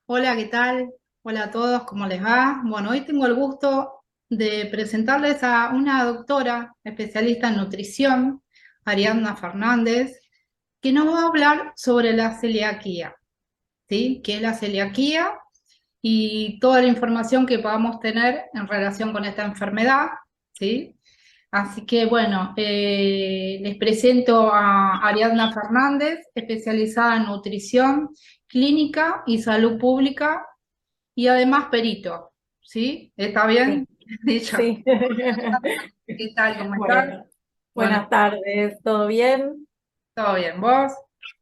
Hola, ¿qué tal? Hola a todos, ¿cómo les va? Bueno, hoy tengo el gusto de presentarles a una doctora especialista en nutrición, Ariadna Fernández, que nos va a hablar sobre la celiaquía, ¿sí? ¿Qué es la celiaquía? Y toda la información que podamos tener en relación con esta enfermedad, ¿sí? Así que bueno, les presento a Ariadna Fernández, especializada en nutrición clínica y salud pública y además perito, ¿sí? ¿Está Sí, bien? Dicho. sí. ¿Qué tal? ¿Cómo estás? Bueno, Bueno, buenas tardes, ¿todo bien? todo bien. ¿Vos?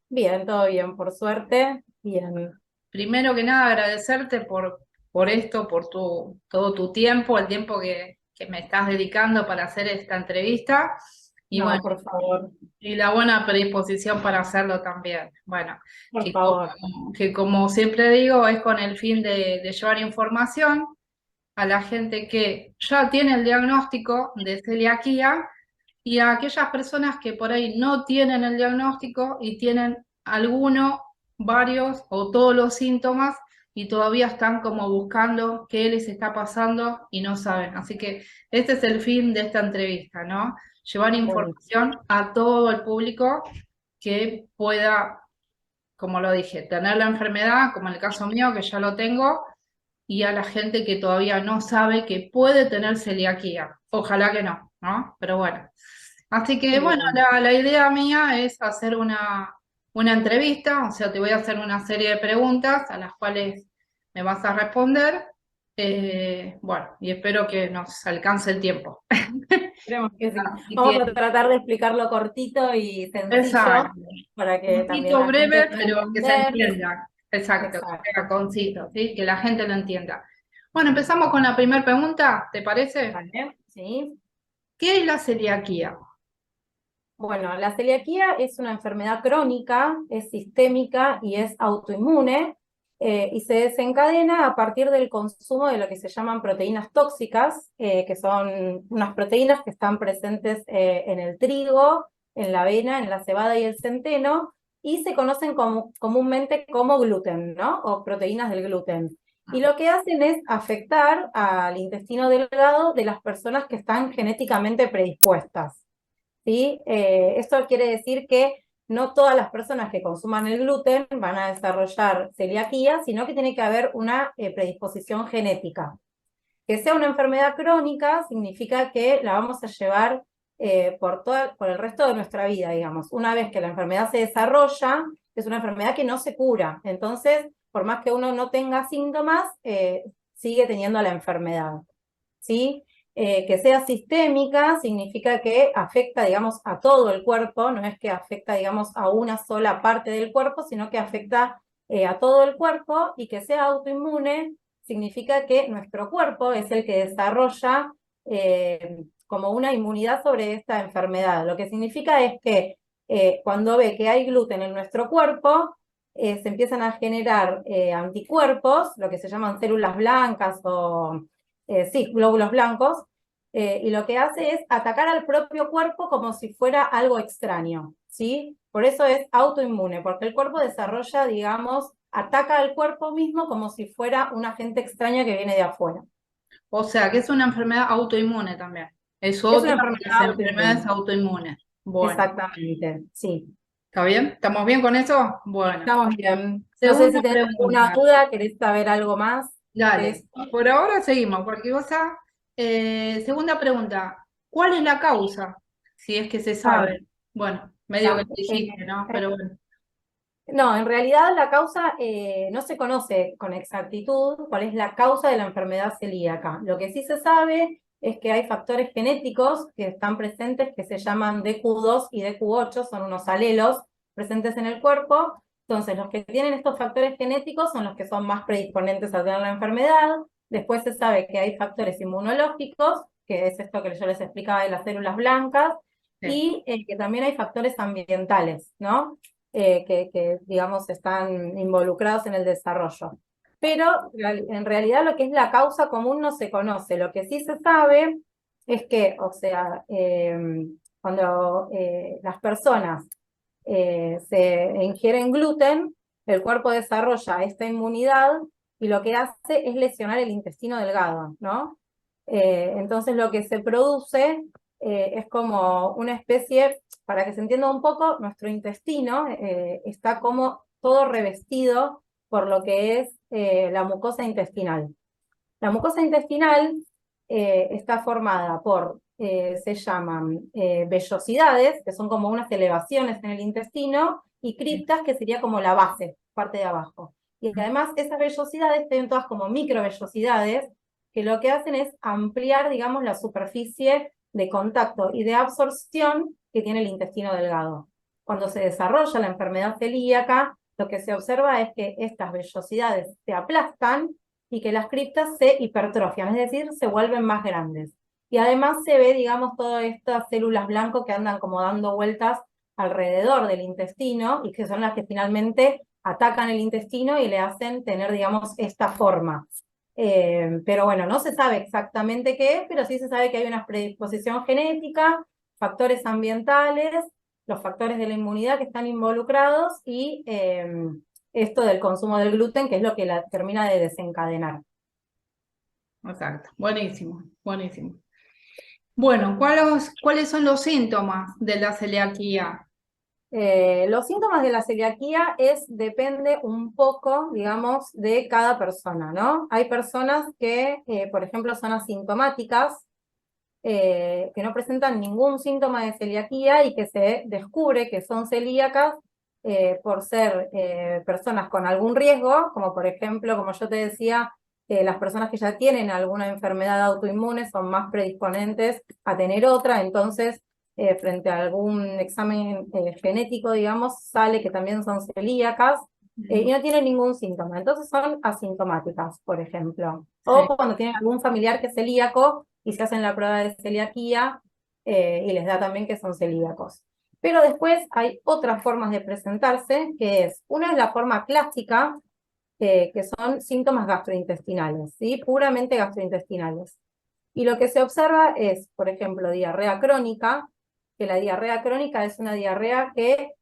Bien, todo bien, por suerte. Bien. Primero que nada, agradecerte por esto, por todo tu tiempo, el tiempo que me estás dedicando para hacer esta entrevista y bueno, No, por favor, y la buena predisposición para hacerlo también. Bueno, por favor. que como siempre digo, es con el fin de llevar información a la gente que ya tiene el diagnóstico de celiaquía y a aquellas personas que por ahí no tienen el diagnóstico y tienen alguno, varios o todos los síntomas y todavía están como buscando qué les está pasando y no saben. Así que este es el fin de esta entrevista, ¿no? Llevar Bueno, información a todo el público que pueda, como lo dije, tener la enfermedad, como en el caso mío, que ya lo tengo, y a la gente que todavía no sabe que puede tener celiaquía. Ojalá que no, ¿no? Pero bueno. Así que bueno, bien. la idea mía es hacer una entrevista, o sea, te voy a hacer una serie de preguntas a las cuales me vas a responder. Bueno, y espero que nos alcance el tiempo. Esperemos que sí. Así Vamos que, a tratar de explicarlo cortito y sencillo exacto. para que también Cortito, la gente breve, pueda pero que se entender. entienda. Exacto, que Exacto. sea conciso, ¿sí? Que la gente lo entienda. Bueno, empezamos con la primera pregunta, ¿te parece? ¿Vale? ¿Sí? ¿Qué es la celiaquía? Bueno, la celiaquía es una enfermedad crónica, es sistémica y es autoinmune, y se desencadena a partir del consumo de lo que se llaman proteínas tóxicas, que son unas proteínas que están presentes en el trigo, en la avena, en la cebada y el centeno, y se conocen comúnmente como gluten, ¿no? O proteínas del gluten. Y lo que hacen es afectar al intestino delgado de las personas que están genéticamente predispuestas. ¿Sí? Esto quiere decir que no todas las personas que consuman el gluten van a desarrollar celiaquía, sino que tiene que haber una predisposición genética. Que sea una enfermedad crónica significa que la vamos a llevar por el resto de nuestra vida, digamos. Una vez que la enfermedad se desarrolla, es una enfermedad que no se cura. Entonces, por más que uno no tenga síntomas, sigue teniendo la enfermedad. ¿Sí? Que sea sistémica significa que afecta, digamos, a todo el cuerpo, no es que afecta, digamos, a una sola parte del cuerpo, sino que afecta a todo el cuerpo, y que sea autoinmune significa que nuestro cuerpo es el que desarrolla como una inmunidad sobre esta enfermedad. Lo que significa es que cuando ve que hay gluten en nuestro cuerpo, se empiezan a generar anticuerpos, lo que se llaman células blancas o sí, glóbulos blancos, y lo que hace es atacar al propio cuerpo como si fuera algo extraño, ¿sí? Por eso es autoinmune, porque el cuerpo desarrolla, digamos, ataca al cuerpo mismo como si fuera un agente extraño que viene de afuera. O sea, que es una enfermedad autoinmune también. Es Es una otra de las enfermedad enfermedades autoinmune. autoinmunes. Bueno, Exactamente, sí. ¿está bien? ¿Estamos bien con eso? Bueno, Estamos bien. No sé segunda si tenés alguna pregunta. duda, querés saber algo más de Dale, esto. por ahora seguimos, cualquier cosa. Segunda pregunta, ¿cuál es la causa? Si es que se Bueno, sabe. Bueno, medio que mira, lo dijiste, ¿no? Pero bueno. no, en realidad la causa no se conoce con exactitud cuál es la causa de la enfermedad celíaca. Lo que sí se sabe es que hay factores genéticos que están presentes que se llaman DQ2 y DQ8, son unos alelos presentes en el cuerpo. Entonces, los que tienen estos factores genéticos son los que son más predisponentes a tener la enfermedad. Después se sabe que hay factores inmunológicos, que es esto que yo les explicaba de las células blancas, Sí. y que también hay factores ambientales, ¿no? Digamos, están involucrados en el desarrollo. Pero en realidad lo que es la causa común no se conoce. Lo que sí se sabe es que, o sea, cuando las personas se ingieren gluten, el cuerpo desarrolla esta inmunidad y lo que hace es lesionar el intestino delgado, ¿no? Entonces lo que se produce es como una especie, para que se entienda un poco, nuestro intestino está como todo revestido por lo que es la mucosa intestinal. La mucosa intestinal está formada por, se llaman vellosidades, que son como unas elevaciones en el intestino, y criptas, que sería como la base, parte de abajo. Y además esas vellosidades tienen todas como microvellosidades, que lo que hacen es ampliar, digamos, la superficie de contacto y de absorción que tiene el intestino delgado. Cuando se desarrolla la enfermedad celíaca, lo que se observa es que estas vellosidades se aplastan y que las criptas se hipertrofian, es decir, se vuelven más grandes. Y además se ve, digamos, todas estas células blancas que andan como dando vueltas alrededor del intestino y que son las que finalmente atacan el intestino y le hacen tener, digamos, esta forma. Pero bueno, no se sabe exactamente qué es, pero sí se sabe que hay una predisposición genética, factores ambientales, los factores de la inmunidad que están involucrados y esto del consumo del gluten, que es lo que la termina de desencadenar. Exacto, buenísimo, buenísimo. Bueno, ¿cuáles son los síntomas de la celiaquía? Los síntomas de la celiaquía depende un poco, digamos, de cada persona, ¿no? Hay personas que, por ejemplo, son asintomáticas, que no presentan ningún síntoma de celiaquía y que se descubre que son celíacas por ser personas con algún riesgo, como por ejemplo, como yo te decía, las personas que ya tienen alguna enfermedad autoinmune son más predisponentes a tener otra, entonces frente a algún examen genético, digamos, sale que también son celíacas y no tienen ningún síntoma. Entonces son asintomáticas, por ejemplo. O cuando tienen algún familiar que es celíaco y se hacen la prueba de celiaquía y les da también que son celíacos. Pero después hay otras formas de presentarse, que es, una es la forma clásica, que son síntomas gastrointestinales, ¿sí? Puramente gastrointestinales. Y lo que se observa es, por ejemplo, diarrea crónica, que la diarrea crónica es una diarrea que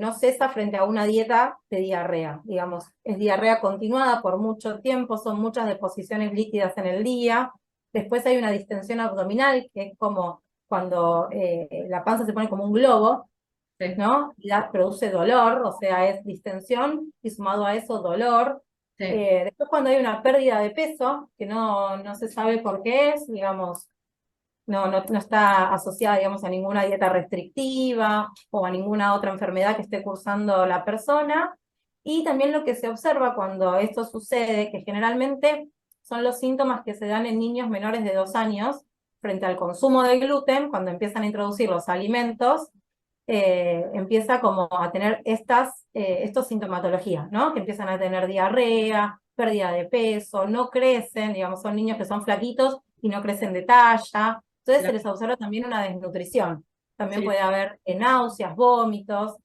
no cesa frente a una dieta de diarrea, digamos, es diarrea continuada por mucho tiempo, son muchas deposiciones líquidas en el día. Después hay una distensión abdominal, que es como cuando la panza se pone como un globo, ¿no? Y produce dolor, o sea, es distensión y sumado a eso dolor. Después cuando hay una pérdida de peso, que no se sabe por qué es, digamos, no está asociada, digamos, a ninguna dieta restrictiva o a ninguna otra enfermedad que esté cursando la persona. Y también lo que se observa cuando esto sucede, que generalmente son los síntomas que se dan en niños menores de 2 años frente al consumo de gluten, cuando empiezan a introducir los alimentos, empieza como a tener estos sintomatologías, ¿no? Que empiezan a tener diarrea, pérdida de peso, no crecen, digamos, son niños que son flaquitos y no crecen de talla. Entonces se les observa también una desnutrición. También puede haber náuseas, vómitos.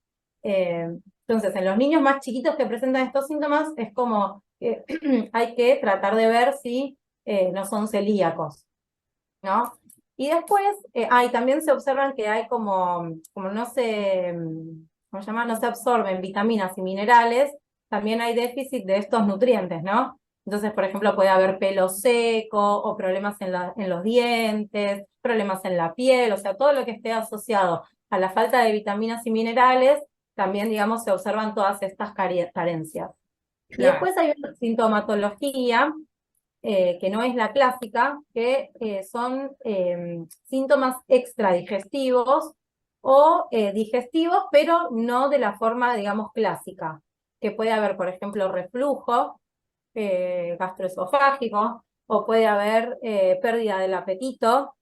Entonces, en los niños más chiquitos que presentan estos síntomas, es como que hay que tratar de ver si no son celíacos, ¿no? Y después, y también se observan que hay como no se, ¿cómo se llama? No se absorben vitaminas y minerales, también hay déficit de estos nutrientes, ¿no? Entonces, por ejemplo, puede haber pelo seco o problemas en los dientes, problemas en la piel, o sea, todo lo que esté asociado a la falta de vitaminas y minerales, también, digamos, se observan todas estas carencias. Y después hay una sintomatología que no es la clásica, que son síntomas extradigestivos o digestivos, pero no de la forma, digamos, clásica, que puede haber, por ejemplo, reflujo gastroesofágico, o puede haber pérdida del apetito,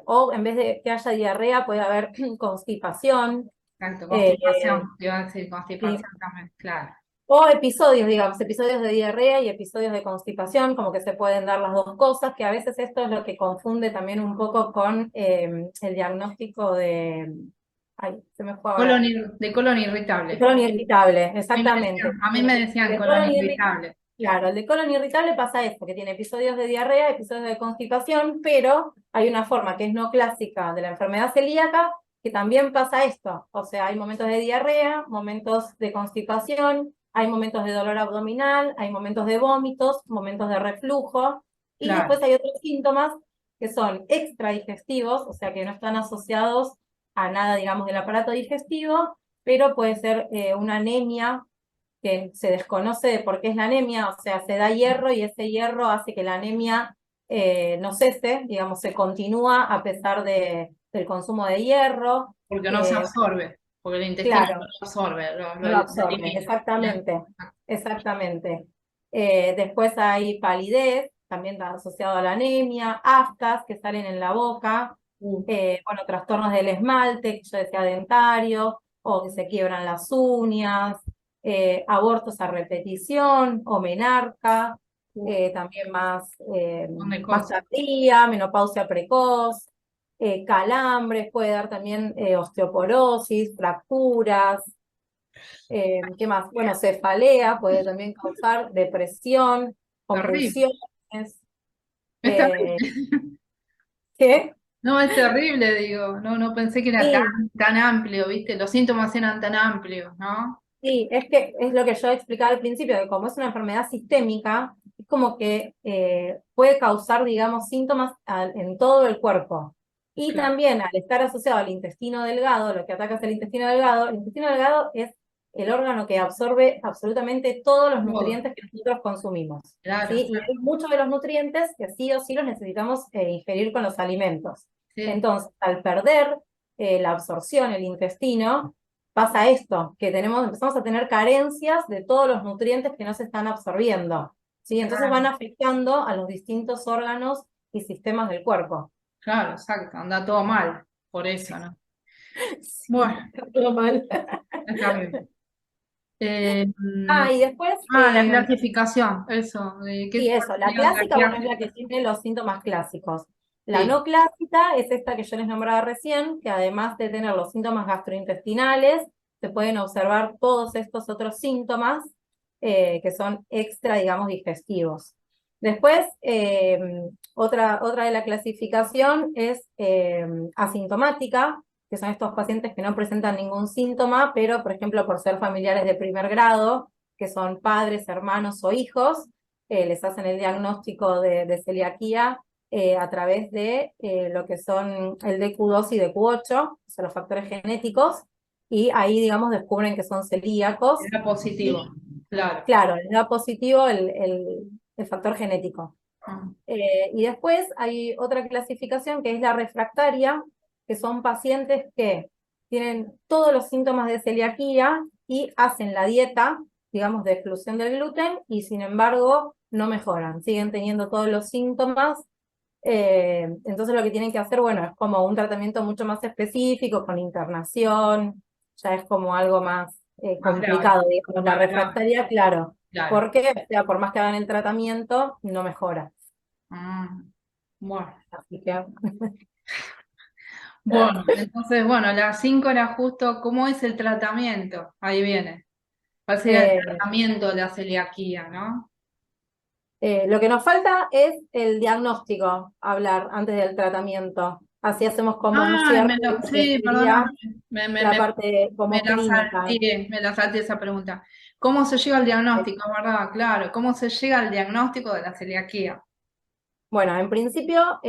o en vez de que haya diarrea, puede haber constipación. Exacto, constipación, iba a decir constipación también, claro. O episodios, digamos, episodios de diarrea y episodios de constipación, como que se pueden dar las dos cosas, que a veces esto es lo que confunde también un poco con el diagnóstico de... Ay, se me fue ahora. De colon irritable. De colon irritable, exactamente. A mí me decían De colon colon irritable. Claro, el de colon irritable pasa esto, que tiene episodios de diarrea, episodios de constipación, pero hay una forma que es no clásica de la enfermedad celíaca, que también pasa esto, o sea, hay momentos de diarrea, momentos de constipación, hay momentos de dolor abdominal, hay momentos de vómitos, momentos de reflujo, y claro, después hay otros síntomas que son extradigestivos, o sea, que no están asociados a nada, digamos, del aparato digestivo, pero puede ser una anemia que se desconoce de por qué es la anemia, o sea, se da hierro y ese hierro hace que la anemia no cese, digamos, se continúa a pesar del consumo de hierro. porque no se absorbe, porque el intestino no Claro, lo absorbe, no lo lo absorbe, elimina. exactamente, exactamente. Después hay palidez, también está asociado a la anemia, aftas que salen en la boca, Uh, bueno, trastornos del esmalte, que yo decía dentario, o que se quiebran las uñas, abortos a repetición, o menarca, uh, también más, Son de más cosas. tardía, menopausia precoz, calambres, puede dar también osteoporosis, fracturas, ¿qué más? Bueno, cefalea puede también causar depresión, Terrible. convulsiones. Es eh, terrible. ¿Qué? No, es terrible, digo. No, no pensé que era Sí, tan amplio, ¿viste? Los síntomas eran tan amplios, ¿no? sí, es que es lo que yo explicaba al principio, que como es una enfermedad sistémica, es como que puede causar, digamos, síntomas en todo el cuerpo. Y Claro. también al estar asociado al intestino delgado, lo que ataca es el intestino delgado es el órgano que absorbe absolutamente todos los Todo. nutrientes que nosotros consumimos. Claro, ¿Sí? Y hay muchos de los nutrientes que sí o sí los necesitamos ingerir con los alimentos. sí. Entonces, al perder la absorción, el intestino, pasa esto, que empezamos a tener carencias de todos los nutrientes que no se están absorbiendo, ¿sí? Entonces van Claro, afectando a los distintos órganos y sistemas del cuerpo. claro, exacto. Anda todo mal, por eso, ¿no? Sí, Bueno, está todo mal. está bien. Eh, mm, Y después, la clasificación, eso. sí, ¿Cuál eso, la sería la clásica, bueno, es la que clasificación? tiene los síntomas clásicos. La Sí, no clásica es esta que yo les nombraba recién, que además de tener los síntomas gastrointestinales, se pueden observar todos estos otros síntomas que son extra, digamos, digestivos. Después, otra de la clasificación es asintomática, que son estos pacientes que no presentan ningún síntoma, pero, por ejemplo, por ser familiares de primer grado, que son padres, hermanos o hijos, les hacen el diagnóstico de celiaquía a través de lo que son el DQ2 y DQ8, o sea, los factores genéticos, y ahí, digamos, descubren que son celíacos. era positivo, Y claro. claro, les da positivo el factor genético. Ah, Y después hay otra clasificación que es la refractaria, que son pacientes que tienen todos los síntomas de celiaquía y hacen la dieta, digamos, de exclusión del gluten y sin embargo no mejoran, siguen teniendo todos los síntomas. Entonces lo que tienen que hacer, bueno, es como un tratamiento mucho más específico, con internación, ya es como algo más más grave, complicado, digamos, la más grave, refractaria, claro, claro. porque, o sea, por más que hagan el tratamiento, no mejora. Ah, bueno. Así que Bueno, entonces, bueno, la 5 era justo cómo es el tratamiento. Ahí viene. ¿Cuál sería el eh, tratamiento de la celiaquía, no? lo que nos falta es el diagnóstico, hablar antes del tratamiento. Así hacemos como un Ah, cierre de lo que sí, perdóname. sería Me, me, la me, parte me como la clínica. salté, me la salté esa pregunta. ¿Cómo se llega al diagnóstico, verdad? Claro, ¿cómo se llega al diagnóstico de la celiaquía? Bueno, en principio,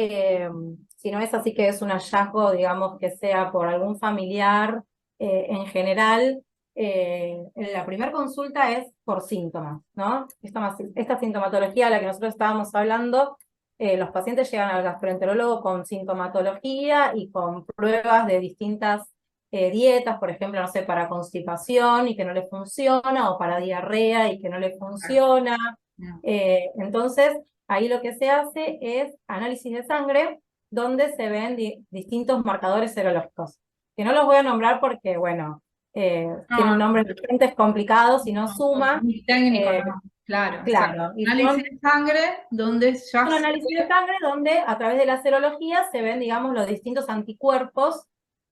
si no es así que es un hallazgo, digamos, que sea por algún familiar, en general, en la primera consulta es por síntomas, ¿no? Esta sintomatología a la que nosotros estábamos hablando, los pacientes llegan al gastroenterólogo con sintomatología y con pruebas de distintas dietas, por ejemplo, no sé, para constipación y que no le funciona, o para diarrea y que no le funciona. Mm. Entonces, ahí lo que se hace es análisis de sangre, donde se ven distintos marcadores serológicos, que no los voy a nombrar porque, bueno, No, tienen nombres no, diferentes, complicados, y no no, suma. muy técnico, Eh, no. Claro, exacto. claro, y Análisis de sangre donde ya un se análisis de ve. sangre donde a través de la serología se ven, digamos, los distintos anticuerpos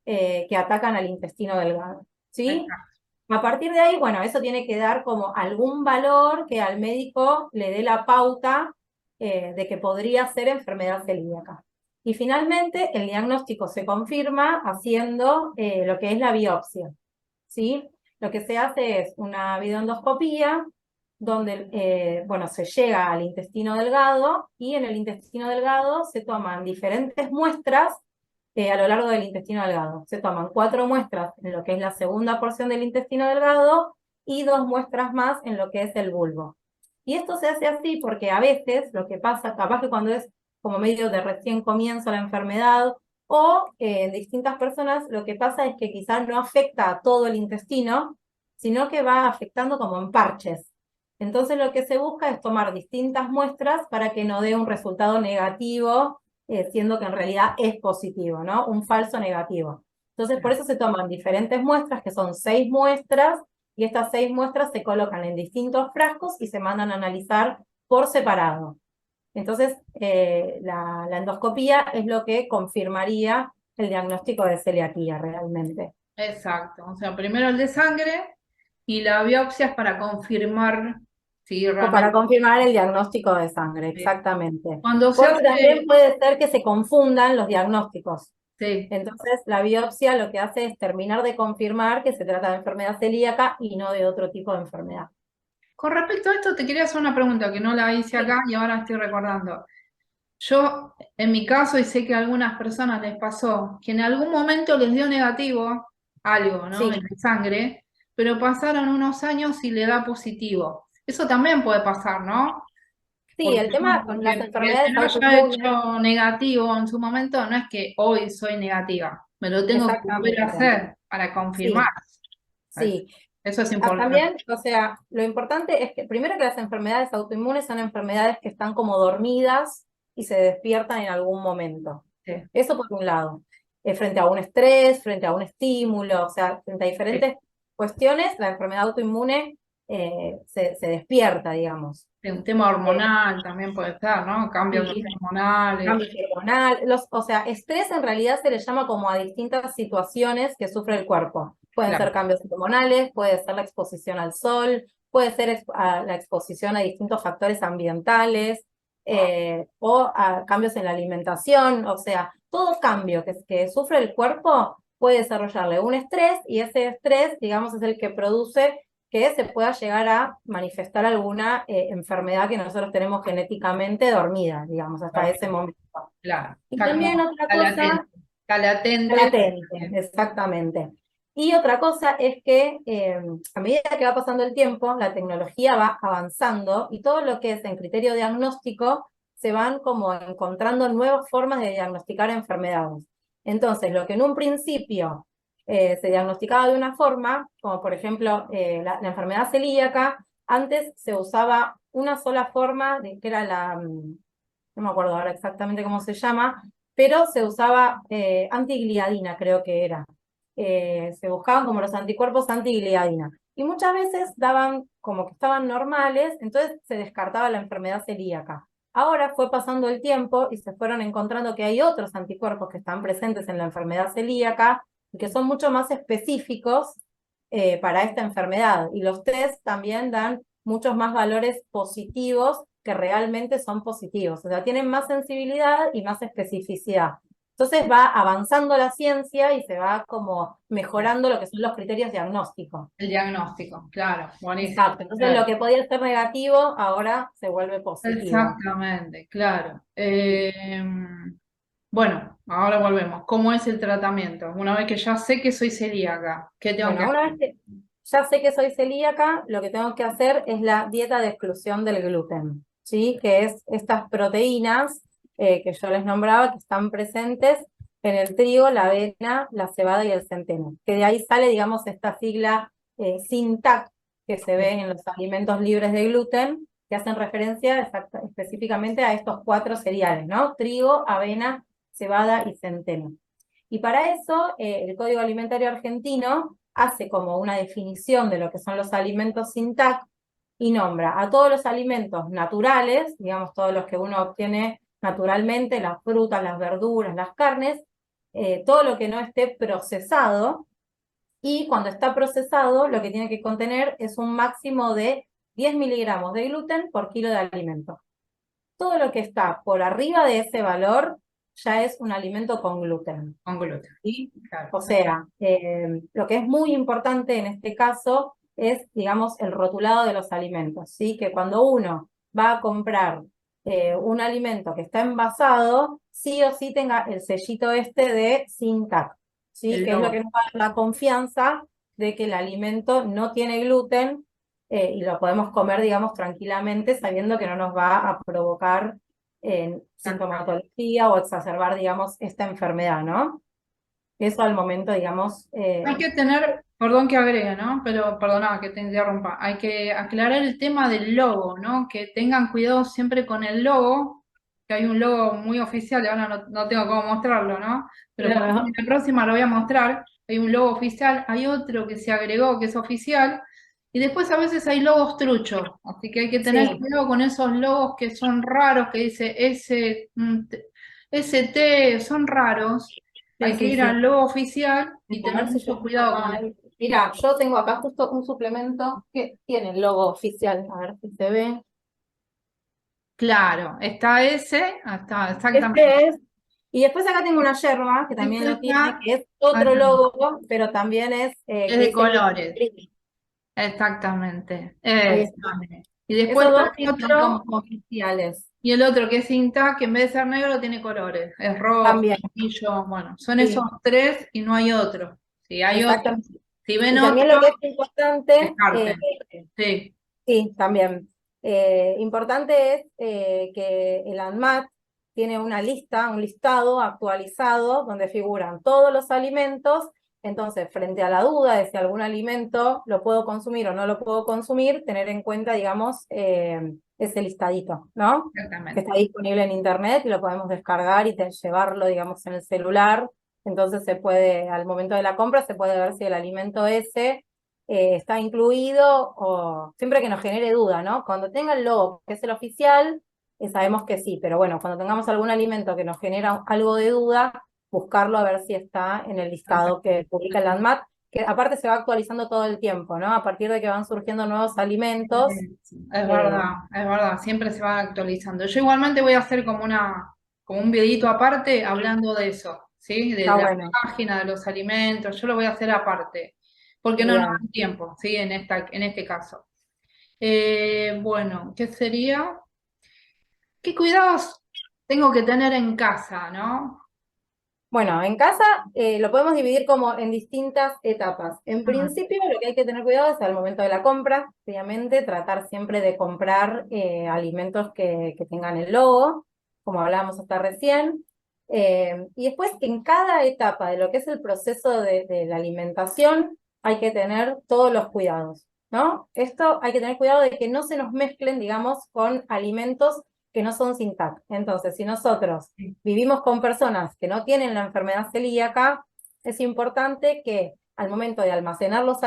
que atacan al intestino delgado, ¿sí? Exacto. A partir de ahí, bueno, eso tiene que dar como algún valor que al médico le dé la pauta de que podría ser enfermedad celíaca. Y finalmente el diagnóstico se confirma haciendo lo que es la biopsia, ¿sí? Lo que se hace es una videoendoscopía donde bueno, se llega al intestino delgado y en el intestino delgado se toman diferentes muestras a lo largo del intestino delgado. Se toman 4 muestras en lo que es la segunda porción del intestino delgado y 2 muestras más en lo que es el bulbo. Y esto se hace así porque a veces lo que pasa, capaz que cuando es como medio de recién comienzo la enfermedad, o en distintas personas lo que pasa es que quizás no afecta a todo el intestino, sino que va afectando como en parches. Entonces lo que se busca es tomar distintas muestras para que no dé un resultado negativo, siendo que en realidad es positivo, ¿no? Un falso negativo. Entonces por eso se toman diferentes muestras, que son 6 muestras, y estas 6 muestras se colocan en distintos frascos y se mandan a analizar por separado. Entonces, la endoscopía es lo que confirmaría el diagnóstico de celiaquía realmente. Exacto, o sea, primero el de sangre y la biopsia es para confirmar si O para realmente... confirmar el diagnóstico de sangre, exactamente. Cuando se Porque también hace, puede ser que se confundan los diagnósticos. sí, Entonces, la biopsia lo que hace es terminar de confirmar que se trata de enfermedad celíaca y no de otro tipo de enfermedad. con respecto a esto te quería hacer una pregunta que no la hice acá Sí, y ahora estoy recordando. Yo, en mi caso, y sé que a algunas personas les pasó, que en algún momento les dio negativo algo, ¿no? En sí, la sangre, pero pasaron unos años y le da positivo. Eso también puede pasar, ¿no? sí, Porque, el tema con las porque el que enfermedades no haya autoinmunes, hecho negativo en su momento no es que hoy soy negativa, me lo tengo que volver a exactamente, hacer para confirmar. sí, sí. Eso es importante. También, o sea, lo importante es que primero que las enfermedades autoinmunes son enfermedades que están como dormidas y se despiertan en algún momento. Sí, Eso por un lado. Frente a un estrés, frente a un estímulo, o sea, frente a sí. diferentes cuestiones, la enfermedad autoinmune se despierta, digamos. Sí, un tema Eh, hormonal también puede estar, ¿no? Cambios y hormonales. cambio hormonal, o sea, estrés en realidad se le llama como a distintas situaciones que sufre el cuerpo. Pueden ser Claro. cambios hormonales, puede ser la exposición al sol, puede ser la exposición a distintos factores ambientales, o a cambios en la alimentación, o sea, todo cambio que sufre el cuerpo puede desarrollarle un estrés y ese estrés, digamos, es el que produce que se pueda llegar a manifestar alguna enfermedad que nosotros tenemos genéticamente dormida, digamos, hasta ese momento. Claro, Y está también como otra está latente, cosa, está latente. latente, exactamente. Y otra cosa es que a medida que va pasando el tiempo, la tecnología va avanzando y todo lo que es en criterio diagnóstico se van como encontrando nuevas formas de diagnosticar enfermedades. Entonces, lo que en un principio se diagnosticaba de una forma, como por ejemplo la enfermedad celíaca, antes se usaba una sola forma, que era no me acuerdo ahora exactamente cómo se llama, pero se usaba antigliadina, creo que era. Se buscaban como los anticuerpos antigliadina. Y muchas veces daban como que estaban normales, entonces se descartaba la enfermedad celíaca. Ahora fue pasando el tiempo y se fueron encontrando que hay otros anticuerpos que están presentes en la enfermedad celíaca y que son mucho más específicos para esta enfermedad. Y los test también dan muchos más valores positivos que realmente son positivos. O sea, tienen más sensibilidad y más especificidad. Entonces va avanzando la ciencia y se va como mejorando lo que son los criterios diagnósticos. El diagnóstico, claro, buenísimo. Exacto. Entonces lo Claro. que podía ser negativo ahora se vuelve positivo. Exactamente, claro. Bueno, ahora volvemos. ¿Cómo es el tratamiento? Una vez que ya sé que soy celíaca, ¿qué tengo que Bueno, una hacer? vez que ya sé que soy celíaca, lo que tengo que hacer es la dieta de exclusión del gluten, ¿sí? Que es estas proteínas que yo les nombraba que están presentes en el trigo, la avena, la cebada y el centeno. Que de ahí sale, digamos, esta sigla SINTAC que se ve en los alimentos libres de gluten, que hacen referencia específicamente a estos 4 cereales, ¿no? Trigo, avena, cebada y centeno. Y para eso, el Código Alimentario Argentino hace como una definición de lo que son los alimentos sin TAC y nombra a todos los alimentos naturales, digamos todos los que uno obtiene naturalmente, las frutas, las verduras, las carnes, todo lo que no esté procesado, y cuando está procesado lo que tiene que contener es un máximo de 10 miligramos de gluten por kilo de alimento. Todo lo que está por arriba de ese valor ya es un alimento con gluten. Con gluten. ¿Sí? Claro. O sea, lo que es muy importante en este caso es, digamos, el rotulado de los alimentos, ¿sí? Que cuando uno va a comprar un alimento que está envasado, sí o sí tenga el sellito este de sin TAC, ¿sí? El Que es lo logo. que nos da la confianza de que el alimento no tiene gluten y lo podemos comer, digamos, tranquilamente, sabiendo que no nos va a provocar sintomatología o exacerbar, digamos, esta enfermedad, ¿no? Eso al momento, digamos, Hay que tener, perdón que agregue, ¿no? Pero perdona que te interrumpa. Hay que aclarar el tema del logo, ¿no? Que tengan cuidado siempre con el logo, que hay un logo muy oficial, y ahora no tengo cómo mostrarlo, ¿no? Pero por ahí en claro, la próxima lo voy a mostrar. Hay un logo oficial, hay otro que se agregó que es oficial, y después a veces hay logos truchos, así que hay que tener sí, cuidado con esos logos que son raros, que dice ST, son raros. sí, Hay que sí, ir sí. al logo oficial y A tener ver si yo mucho tengo cuidado con acá. eso. Mira, yo tengo acá justo un suplemento que tiene el logo oficial. A ver si se ve. Claro, está ese, está exactamente. Este es. Y después acá tengo una yerba que también Este lo tiene, está, que es ah, otro logo, pero también es es que de dice gluten colores, free. exactamente. Ahí Ese. está. Y después Esos está dos el sí son otro, como oficiales. y el otro que es Intac, que en vez de ser negro tiene colores. Es rojo, También. amarillo, bueno, son esos Sí, tres y no hay otro. Si hay otro, exactamente. si ven Y otro, también lo que es importante, descarten. Sí, sí, también. Importante es que el ANMAT tiene una lista, un listado actualizado donde figuran todos los alimentos. Entonces, frente a la duda de si algún alimento lo puedo consumir o no lo puedo consumir, tener en cuenta, digamos, ese listadito, ¿no? Que exactamente. está disponible en internet y lo podemos descargar y llevarlo, digamos, en el celular. Entonces se puede, al momento de la compra, se puede ver si el alimento ese está incluido o siempre que nos genere duda, ¿no? Cuando tenga el logo, que es el oficial, sabemos que sí, pero bueno, cuando tengamos algún alimento que nos genera algo de duda, buscarlo a ver si está en el listado que publica el ANMAT, que aparte se va actualizando todo el tiempo, ¿no? A partir de que van surgiendo nuevos alimentos. eh, Es verdad, siempre se va actualizando. Yo igualmente voy a hacer como un videito aparte hablando de eso, ¿sí? De Está la bueno, página, de los alimentos, yo lo voy a hacer aparte, porque no nos da bien. tiempo, ¿sí? En este caso. Bueno, ¿qué sería? ¿Qué cuidados tengo que tener en casa, no? Bueno, en casa lo podemos dividir como en distintas etapas. En Mm, principio, lo que hay que tener cuidado es al momento de la compra, obviamente, tratar siempre de comprar alimentos que tengan el logo, como hablábamos hasta recién. Y después, en cada etapa de lo que es el proceso de la alimentación, hay que tener todos los cuidados, ¿no? Esto hay que tener cuidado de que no se nos mezclen, digamos, con alimentos que no son sin TAC. Entonces, si nosotros sí, vivimos con personas que no tienen la enfermedad celíaca, es importante que al momento de almacenar los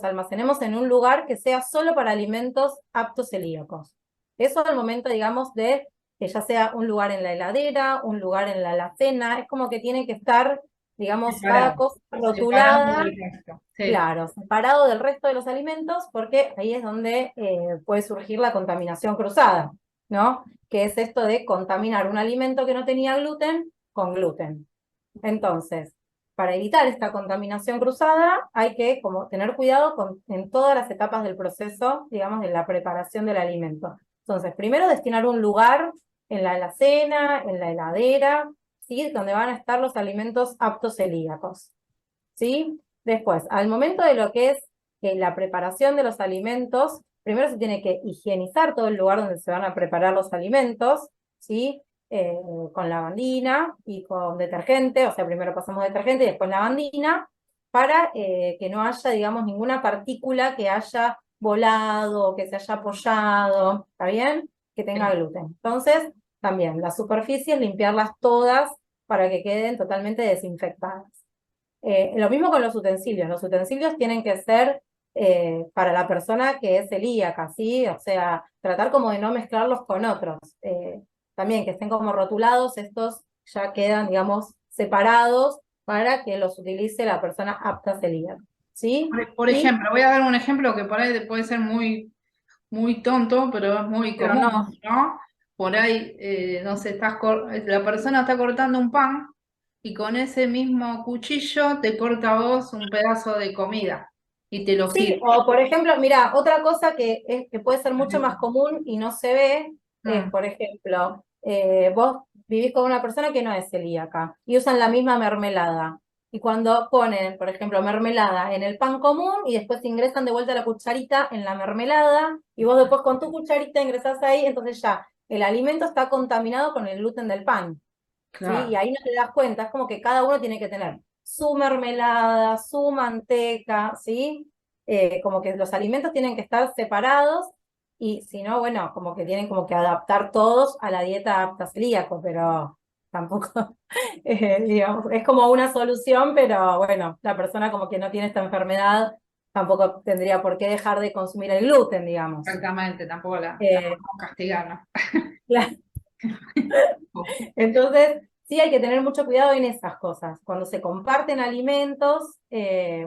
almacenemos en un lugar que sea solo para alimentos aptos celíacos. Eso al momento, digamos, de que ya sea un lugar en la heladera, un lugar en la alacena, es como que tiene que estar, digamos, cada separado, cosa separado rotulada, del resto. Sí, claro, separado del resto de los alimentos, porque ahí es donde puede surgir la contaminación cruzada, ¿no? Que es esto de contaminar un alimento que no tenía gluten con gluten. Entonces, para evitar esta contaminación cruzada, hay que como, tener cuidado en todas las etapas del proceso, digamos, de la preparación del alimento. Entonces, primero destinar un lugar en la alacena, en la heladera, ¿sí? Donde van a estar los alimentos aptos celíacos, ¿sí? Después, al momento de lo que es la preparación de los alimentos, primero se tiene que higienizar todo el lugar donde se van a preparar los alimentos, ¿sí? Con lavandina y con detergente, o sea, primero pasamos detergente y después lavandina, para que no haya, digamos, ninguna partícula que haya volado o que se haya apoyado, ¿está bien? Que tenga sí. gluten. Entonces, también las superficies, limpiarlas todas para que queden totalmente desinfectadas. Lo mismo con los utensilios. Los utensilios tienen que ser para la persona que es celíaca, ¿sí? O sea, tratar como de no mezclarlos con otros. También que estén como rotulados, estos ya quedan, digamos, separados para que los utilice la persona apta celíaca, ¿sí? Por Y, ejemplo, voy a dar un ejemplo que por ahí puede ser muy tonto, pero es muy pero común, no, ¿no? por ahí, no sé, la persona está cortando un pan y con ese mismo cuchillo te corta a vos un pedazo de comida y te lo Sí, sirve. o por ejemplo, mira, otra cosa que puede ser mucho más común y no se ve es, Mm, por ejemplo, vos vivís con una persona que no es celíaca y usan la misma mermelada. Y cuando ponen, por ejemplo, mermelada en el pan común y después ingresan de vuelta la cucharita en la mermelada y vos después con tu cucharita ingresás ahí, entonces ya el alimento está contaminado con el gluten del pan. ¿Sí? Y claro, ahí no te das cuenta, es como que cada uno tiene que tener su mermelada, su manteca, ¿sí? Como que los alimentos tienen que estar separados y si no, bueno, como que tienen como que adaptar todos a la dieta apta celíaco, pero tampoco, digamos, es como una solución, pero bueno, la persona como que no tiene esta enfermedad tampoco tendría por qué dejar de consumir el gluten, digamos. exactamente, tampoco la Eh, podemos castigar, ¿no? Entonces, sí hay que tener mucho cuidado en esas cosas. Cuando se comparten alimentos,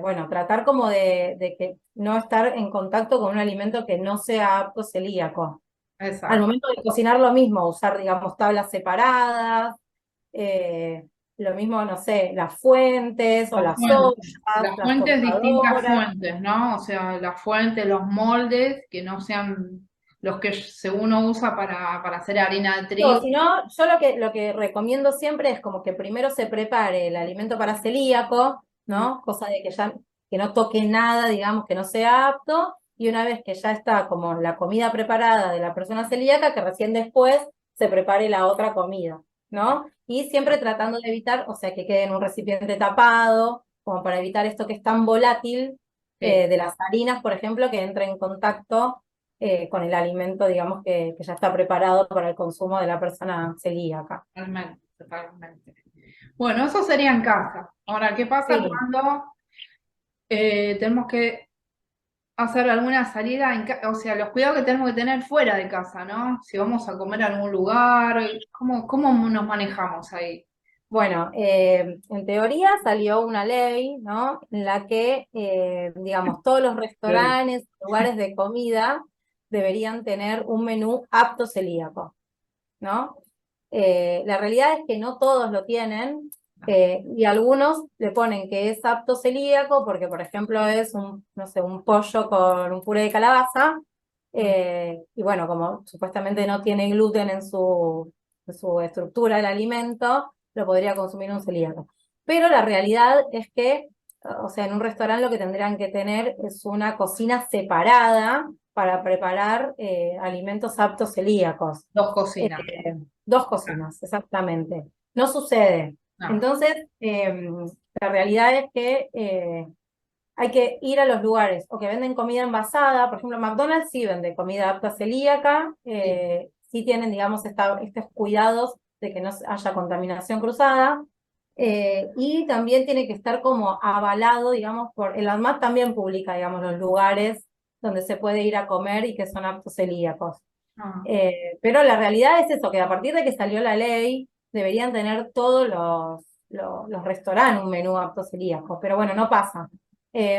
bueno, tratar como de que no estar en contacto con un alimento que no sea apto celíaco. Al Exacto. momento de cocinar lo mismo, usar, digamos, tablas separadas, eh, lo mismo, no sé, las fuentes o Las las fuentes, ollas, las las fuentes, distintas tostadoras. fuentes, ¿no? O sea, las fuentes, los moldes, que no sean los que uno usa para hacer harina de No, trigo. si no, yo lo que recomiendo siempre es como que primero se prepare el alimento para celíaco, Mm, ¿no? Cosa de que ya que no toque nada, digamos, que no sea apto, y una vez que ya está como la comida preparada de la persona celíaca, que recién después se prepare la otra comida, ¿no? Y siempre tratando de evitar, o sea, que quede en un recipiente tapado, como para evitar esto que es tan volátil, sí, de las harinas, por ejemplo, que entre en contacto con el alimento, digamos, que ya está preparado para el consumo de la persona celíaca. totalmente, totalmente. Bueno, eso sería en casa. Ahora, ¿qué pasa Sí. cuando tenemos que hacer alguna salida o sea, los cuidados que tenemos que tener fuera de casa, ¿no? Si vamos a comer a algún lugar, ¿cómo nos manejamos ahí? Bueno, en teoría salió una ley, ¿no? En la que, digamos, todos los Teoría. restaurantes, lugares de comida deberían tener un menú apto celíaco, ¿no? La realidad es que no todos lo tienen y algunos le ponen que es apto celíaco porque, por ejemplo, es un, no sé, un pollo con un puré de calabaza y bueno, como supuestamente no tiene gluten en su estructura del alimento, lo podría consumir un celíaco. Pero la realidad es que, o sea, en un restaurante lo que tendrían que tener es una cocina separada para preparar alimentos aptos celíacos. Dos cocinas. Dos cocinas, exactamente. No sucede. No, Entonces, la realidad es que hay que ir a los lugares o que venden comida envasada. Por ejemplo, McDonald's sí vende comida apta celíaca, sí. sí tienen, digamos, estos cuidados de que no haya contaminación cruzada. Y también tiene que estar como avalado, digamos, el ANMAT también publica, digamos, los lugares donde se puede ir a comer y que son aptos celíacos. No. Pero la realidad es eso, que a partir de que salió la ley, deberían tener todos los restaurantes un menú apto celíaco, pero bueno, no pasa.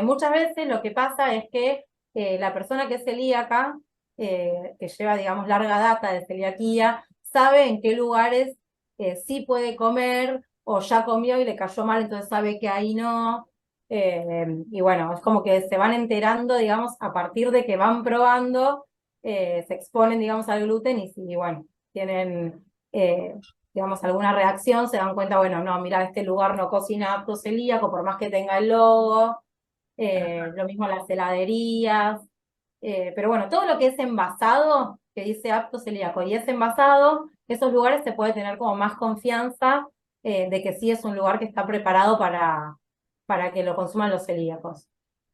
Muchas veces lo que pasa es que la persona que es celíaca, que lleva, digamos, larga data de celiaquía, sabe en qué lugares sí puede comer o ya comió y le cayó mal, entonces sabe que ahí no. Y bueno, es como que se van enterando, digamos, a partir de que van probando se exponen, digamos, al gluten y si, bueno, tienen, digamos, alguna reacción, se dan cuenta, bueno, no, mira, este lugar no cocina apto celíaco, por más que tenga el logo, lo mismo las heladerías, pero bueno, todo lo que es envasado, que dice apto celíaco y es envasado, esos lugares se puede tener como más confianza de que sí es un lugar que está preparado para que lo consuman los celíacos.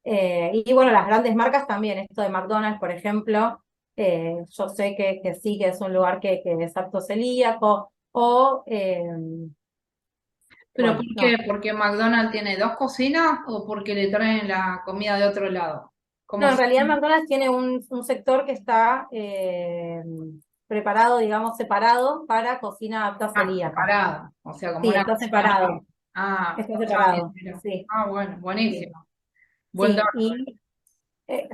Y bueno, las grandes marcas también, esto de McDonald's, por ejemplo, yo sé que sí, que es un lugar que es apto celíaco, o, ¿Pero por bueno, no, qué? ¿Porque McDonald's tiene dos cocinas o porque le traen la comida de otro lado? no, Como en si realidad McDonald's tiene un sector que está preparado, digamos, separado para cocina apta celíaca. separado, o sea, como Sí, una está cocina separado, aparte. Ah, está ya me separado, entero. sí, Ah, bueno, sí, buenísimo. Buen sí, dato.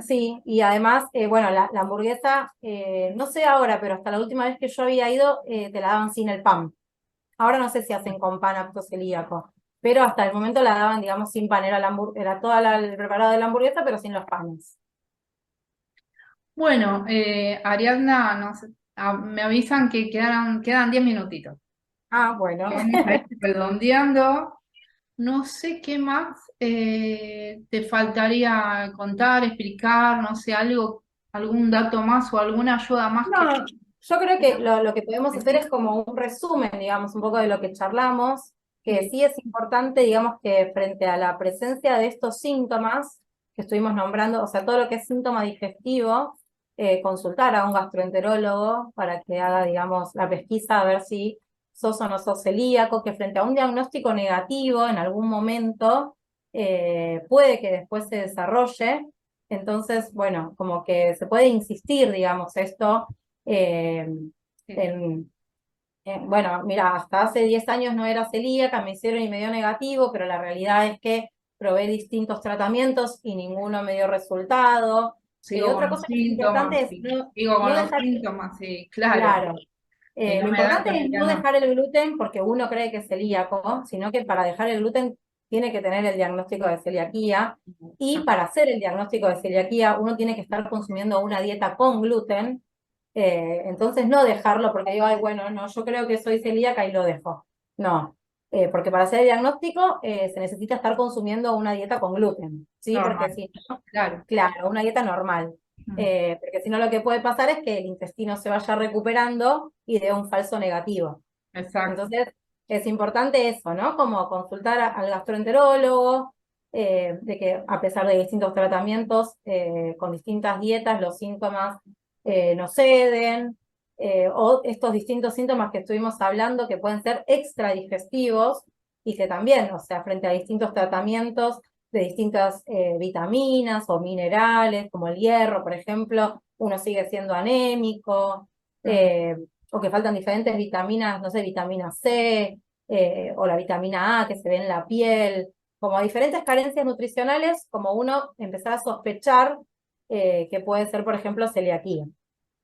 Sí, y además, bueno, la hamburguesa, no sé ahora, pero hasta la última vez que yo había ido, te la daban sin el pan. Ahora no sé si hacen con pan apto celíaco, pero hasta el momento la daban, digamos, sin pan. Era toda el preparado de la hamburguesa, pero sin los panes. Bueno, Ariadna, me avisan que quedan 10 minutitos. Ah, bueno. Vamos a ir redondeando. No sé qué más te faltaría contar, explicar, no sé, algún dato más o alguna ayuda más que No, yo creo que quieras lo que podemos hacer es decir. como un resumen, digamos, un poco de lo que charlamos, que Sí, sí es importante, digamos, que frente a la presencia de estos síntomas que estuvimos nombrando, o sea, todo lo que es síntoma digestivo, consultar a un gastroenterólogo para que haga, digamos, la pesquisa a ver si sos o no sos celíaco, que frente a un diagnóstico negativo en algún momento puede que después se desarrolle. Entonces, bueno, como que se puede insistir, digamos, esto eh, sí, en, bueno, mira, hasta hace 10 años no era celíaca, me hicieron y me dio negativo, pero la realidad es que probé distintos tratamientos y ninguno me dio resultado. sigo con Otra los cosa que es importante síntomas, es sí, sigo con no los dejar, síntomas, sí, claro, claro, y no lo me da importante es no tranquilidad, no. dejar el gluten porque uno cree que es celíaco, sino que para dejar el gluten tiene que tener el diagnóstico de celiaquía. Y para hacer el diagnóstico de celiaquía, uno tiene que estar consumiendo una dieta con gluten. Entonces, no dejarlo porque digo, ay, bueno, no, yo creo que soy celíaca y lo dejo. No, porque para hacer el diagnóstico se necesita estar consumiendo una dieta con gluten, ¿sí? Porque Normal, si no, claro. claro, una dieta normal. Mm, Porque si no lo que puede pasar es que el intestino se vaya recuperando y dé un falso negativo. exacto, Entonces, es importante eso, ¿no? Como consultar al gastroenterólogo, de que a pesar de distintos tratamientos, con distintas dietas, los síntomas no ceden, o estos distintos síntomas que estuvimos hablando que pueden ser extradigestivos y que también, o sea, frente a distintos tratamientos de distintas vitaminas o minerales, como el hierro, por ejemplo, uno sigue siendo anémico. mm, eh, o que faltan diferentes vitaminas, no sé, vitamina C, o la vitamina A que se ve en la piel, como diferentes carencias nutricionales, como uno empezar a sospechar que puede ser, por ejemplo, celiaquía,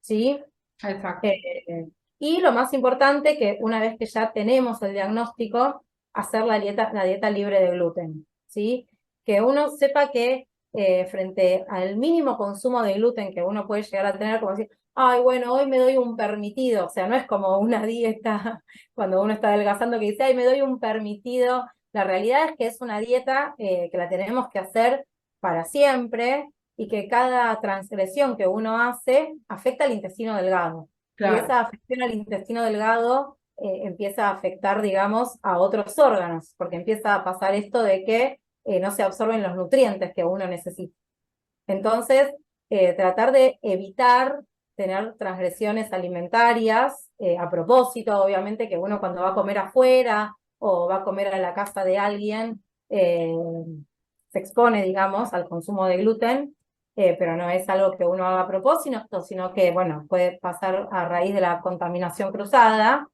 ¿sí? exacto, Eh, y lo más importante, que una vez que ya tenemos el diagnóstico, hacer la dieta libre de gluten, ¿sí? Que uno sepa que frente al mínimo consumo de gluten que uno puede llegar a tener, como decir, ay, bueno, hoy me doy un permitido, o sea, no es como una dieta cuando uno está adelgazando que dice, ay, me doy un permitido. La realidad es que es una dieta que la tenemos que hacer para siempre y que cada transgresión que uno hace afecta al intestino delgado. Y claro, esa afección al intestino delgado empieza a afectar, digamos, a otros órganos, porque empieza a pasar esto de que no se absorben los nutrientes que uno necesita. Entonces, tratar de evitar tener transgresiones alimentarias, a propósito, obviamente, que uno cuando va a comer afuera o va a comer a la casa de alguien, se expone, digamos, al consumo de gluten, pero no es algo que uno haga a propósito, sino que, bueno, puede pasar a raíz de la contaminación cruzada,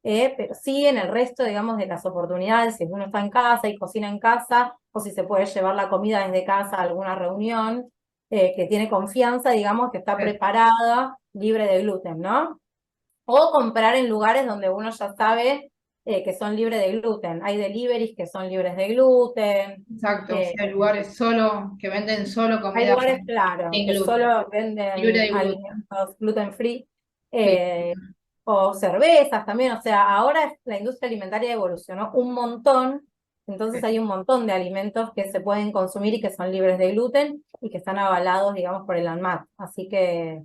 pero sí en el resto, digamos, de las oportunidades, si uno está en casa y cocina en casa, o si se puede llevar la comida desde casa a alguna reunión, que tiene confianza, digamos, que está eh, preparada, libre de gluten, ¿no? O comprar en lugares donde uno ya sabe que son libres de gluten. Hay deliveries que son libres de gluten. exacto. eh, Sí, hay lugares solo que venden solo Hay comida lugares, claro, sin que gluten, solo libre venden de gluten. alimentos gluten free, Sí, o cervezas también. O sea, ahora la industria alimentaria evolucionó un montón, entonces sí, hay un montón de alimentos que se pueden consumir y que son libres de gluten y que están avalados, digamos, por el ANMAT. Así que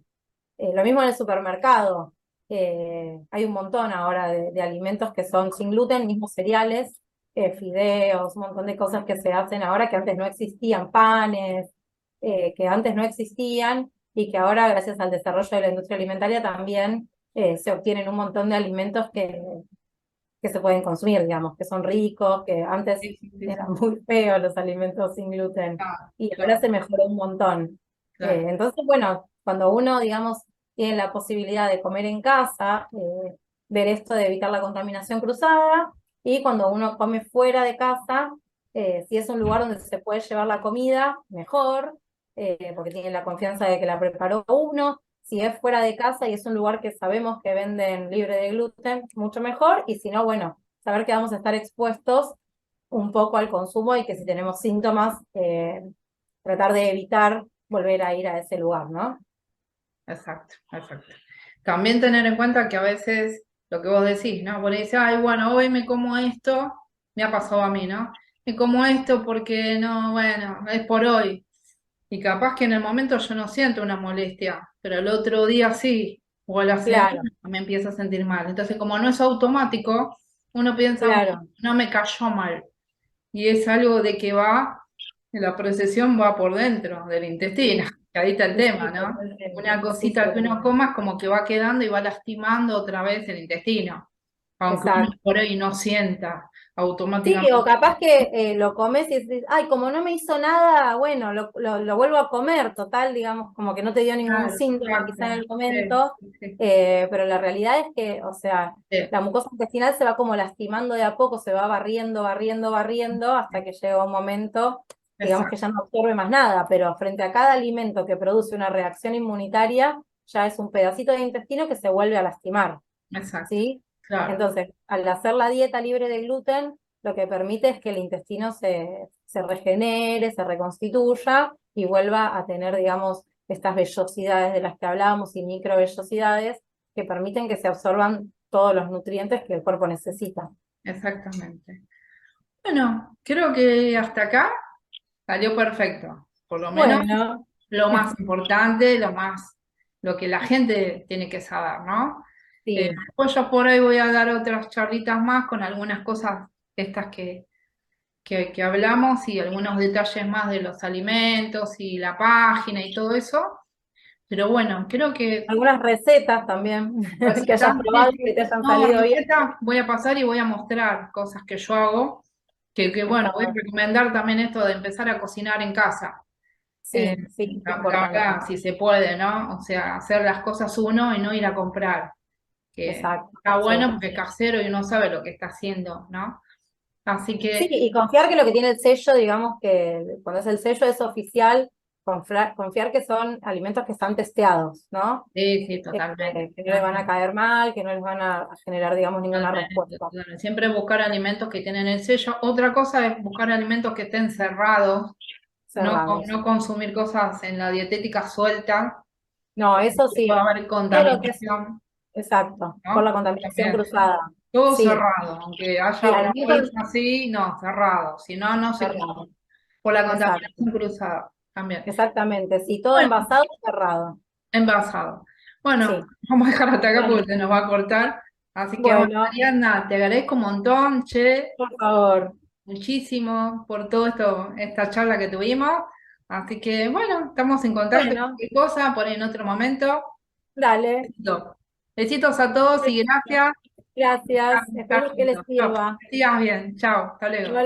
lo mismo en el supermercado. Hay un montón ahora de alimentos que son sin gluten, mismos cereales, fideos, un montón de cosas que se hacen ahora que antes no existían, panes, que antes no existían y que ahora, gracias al desarrollo de la industria alimentaria, también se obtienen un montón de alimentos que se pueden consumir, digamos, que son ricos, que antes sí, sí, sí, eran sí. muy feos los alimentos sin gluten Ah, y ahora claro, se mejoró un montón. claro. Entonces, bueno, cuando uno, digamos, tiene la posibilidad de comer en casa, ver esto de evitar la contaminación cruzada, y cuando uno come fuera de casa, si es un lugar donde se puede llevar la comida, mejor, porque tienen la confianza de que la preparó uno. Si es fuera de casa y es un lugar que sabemos que venden libre de gluten, mucho mejor. Y si no, bueno, saber que vamos a estar expuestos un poco al consumo y que si tenemos síntomas, tratar de evitar volver a ir a ese lugar, ¿no? Exacto, exacto. También tener en cuenta que a veces lo que vos decís, ¿no? Por ahí dice, ay, bueno, hoy me como esto, me ha pasado a mí, ¿no? Me como esto porque no, bueno, es por hoy. Y capaz que en el momento yo no siento una molestia, pero el otro día sí, o a la semana Claro, me empiezo a sentir mal. Entonces, como no es automático, uno piensa, "Bueno, claro. no me cayó mal". Y es algo de que va, la procesión va por dentro del intestino, que ahí está el Sí, tema, sí, ¿no? totalmente. Una Sí, cosita que uno totalmente. coma es como que va quedando y va lastimando otra vez el intestino, aunque uno Exacto. por ahí no sienta Sí, o automáticamente. capaz que lo comes y dices, ay, como no me hizo nada, bueno, lo vuelvo a comer, total, digamos, como que no te dio ningún Claro, síntoma exacto. quizá en el Sí, momento, sí, sí. pero la realidad es que, o sea, Sí, la mucosa intestinal se va como lastimando de a poco, se va barriendo, barriendo, barriendo, hasta que llega un momento, digamos que exacto, ya no absorbe más nada, pero frente a cada alimento que produce una reacción inmunitaria, ya es un pedacito de intestino que se vuelve a lastimar, exacto. ¿sí? Claro, Entonces, al hacer la dieta libre de gluten, lo que permite es que el intestino se regenere, se reconstituya y vuelva a tener, digamos, estas vellosidades de las que hablábamos y microvellosidades que permiten que se absorban todos los nutrientes que el cuerpo necesita. exactamente. Bueno, creo que hasta acá salió perfecto. Por lo menos Bueno, lo más importante, lo que la gente tiene que saber, ¿no? sí, Después yo por ahí voy a dar otras charlitas más con algunas cosas estas que hablamos y algunos detalles más de los alimentos y la página y todo eso. Pero bueno, creo que algunas recetas también que hayas recetas, sí, probado y que sí. te hayan No, salido bien. recetas voy a pasar y voy a mostrar cosas que yo hago, que bueno, Está voy a bueno. recomendar también esto de empezar a cocinar en casa. Eh, Sí, sí, es la importante. verdad, si se puede, ¿no? O sea, hacer las cosas uno y no ir a comprar, que Exacto, está sí. bueno porque es casero y uno sabe lo que está haciendo, ¿no? Así Sí, que, y confiar que lo que tiene el sello, digamos que cuando es el sello es oficial, confiar que son alimentos que están testeados, ¿no? sí, sí, totalmente, Que no les van a totalmente, caer mal, que no les van a generar, digamos, ninguna totalmente, respuesta. totalmente. Siempre buscar alimentos que tienen el sello. Otra cosa es buscar alimentos que estén cerrados, no, Cerrados. no consumir cosas en la dietética suelta, No, eso que puede sí. haber Todo lo que es, contaminación, exacto, por la ¿no? contaminación También. cruzada. Todo Sí, cerrado, aunque sí, haya a bolsas nosotros así, no, cerrado, si no, no se come. cerrado. Por la Exacto, contaminación cruzada también. exactamente. Sí, todo Bueno, envasado, cerrado. envasado. Bueno, Sí. vamos a dejar hasta acá porque Bueno, se nos va a cortar. Así que bueno, bueno, Mariana, te agradezco un montón, che, por favor. muchísimo por todo esto, esta charla que tuvimos. Así que bueno, estamos en contacto, Bueno, cualquier cosa, por ahí en otro momento. dale. Besitos. Besitos a todos y gracias. Gracias. Chao, Esperemos que les chao. sirva. Que sigas bien. Chao, hasta luego. Igual